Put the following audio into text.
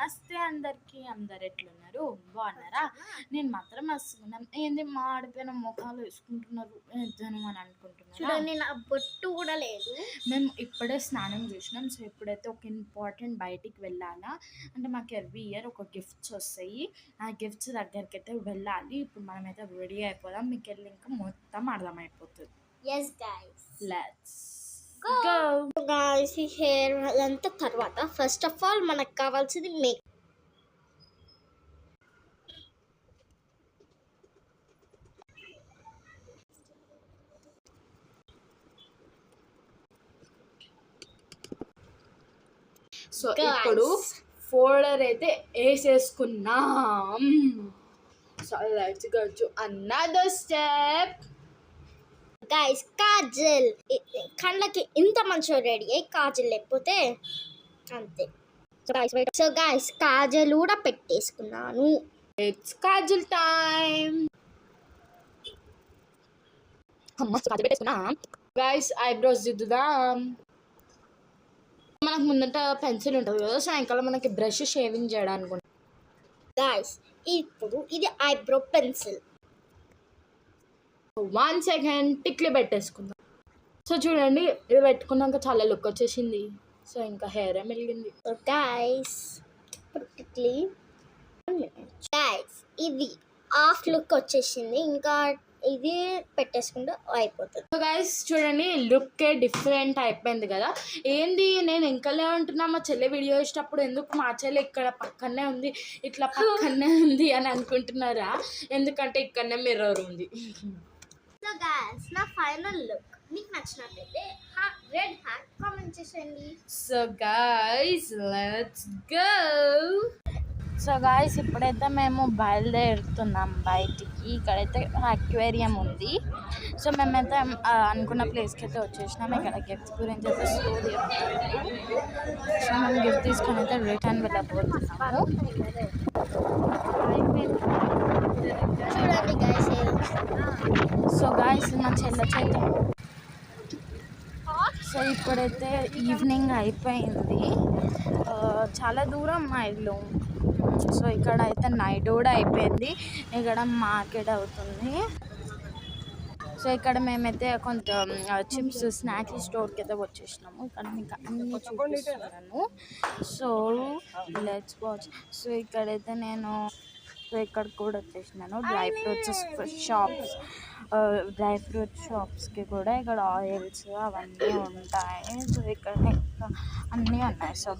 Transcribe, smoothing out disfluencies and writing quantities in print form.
నమస్తే అందరికీ. అందరు ఎట్లున్నారు? బాగున్నారా? నేను మాత్రం మస్తున్నాం. ఏంది మాడిపోయిన మొఖాలు వేసుకుంటున్నారు ఇద్దరు అని అనుకుంటున్నారా? చూడండి, నా బొట్టు కూడా లేదు. మేము ఇప్పుడే స్నానం చేసినాం. సో ఇప్పుడైతే ఒక ఇంపార్టెంట్ బయటికి వెళ్ళాలా అంటే మాకు ఎవ్రీ ఇయర్ ఒక గిఫ్ట్స్ వస్తాయి. ఆ గిఫ్ట్స్ దగ్గరికి అయితే వెళ్ళాలి. ఇప్పుడు మనమైతే రెడీ అయిపోదాం. మీకు వెళ్ళి ఇంకా మొత్తం అర్థమైపోతుంది. Yes guys, let's go guys. ఈ హెయిర్ అంతా తర్వాత ఫస్ట్ ఆఫ్ ఆల్ మనకు కావాల్సింది మేక్. సో ఇప్పుడు ఫోల్డర్ అయితే వేసేసుకున్నాం. So let's go to another step. Guys, Kajal కళ్ళకి ఇంత మంచిగా రెడీ అయ్యి కాజల్ లేకపోతే అంతే. సో గైస్, కాజల్ కూడా పెట్టేసుకున్నాను. It's kajal time. కాజల్ పెట్టేసుకున్నా. గైస్ ఐబ్రోస్ దిద్దుదాం. మనకు ముందట పెన్సిల్ ఉంటుంది కదా, సాయంకాలం మనకి బ్రష్ షేవింగ్ చేయడానికి ఉంటుంది. గైస్, ఇప్పుడు ఇది ఐబ్రో పెన్సిల్. 1 సెకండ్ టిక్లీ పెట్టేసుకుందాం. సో చూడండి, ఇది పెట్టుకున్నాక చాలా లుక్ వచ్చేసింది. సో ఇంకా హెయిర్ మిగిలింది. గైస్ ఇది హాఫ్ లుక్ వచ్చేసింది. ఇంకా ఇది పెట్టేసుకుంటే అయిపోతుంది. సో గైస్ చూడండి, లుక్ డిఫరెంట్ అయిపోయింది కదా. ఏంది నేను ఇంకలే ఉంటున్నా, మా చెల్లె వీడియో వేసేటప్పుడు ఎందుకు మా చెల్లె ఇక్కడ పక్కనే ఉంది, ఇట్లా పక్కనే ఉంది అని అనుకుంటున్నారా? ఎందుకంటే ఇక్కడనే మిర్రర్ ఉంది. సో గైస్, నా ఫైనల్ లుక్ మీకు నచ్చినట్లయితే రెడ్ హార్ట్ కామెంట్ చేసేయండి. So guys let's go. So guys ఇప్పుడైతే మేము బయలుదేరుతున్నాం బయటికి. ఇక్కడైతే అక్వేరియం ఉంది. సో మేమైతే అనుకున్న ప్లేస్కి అయితే వచ్చేసినాం. ఇక్కడ గిఫ్ట్స్ గురించి అయితే స్టోరీ చెప్తాము. సో మేము గిఫ్ట్ తీసుకొని అయితే రిటర్న్ వెళ్ళబోతున్నాము. చూడండి గైస్. సో గాయస్ మా చెల్ల చేత. సో ఇప్పుడైతే ఈవినింగ్ అయిపోయింది. చాలా దూరం మా ఇల్లు. సో ఇక్కడ అయితే నైట్ కూడా అయిపోయింది. ఇక్కడ మార్కెట్ అవుతుంది. సో ఇక్కడ మేమైతే కొంచెం చిప్స్ స్నాక్స్ స్టోర్కి అయితే వచ్చేసినాము. ఇక్కడ మీకు అన్నీ చూపిస్తున్నాను. So let's watch. సో ఇక్కడైతే నేను ఇక్కడికి కూడా వచ్చేసినాను. డ్రై ఫ్రూట్ షాప్స్కి కూడా ఇక్కడ ఆయిల్స్ అవన్నీ ఉంటాయి. సో ఇక్కడ అన్నీ ఉన్నాయి. సో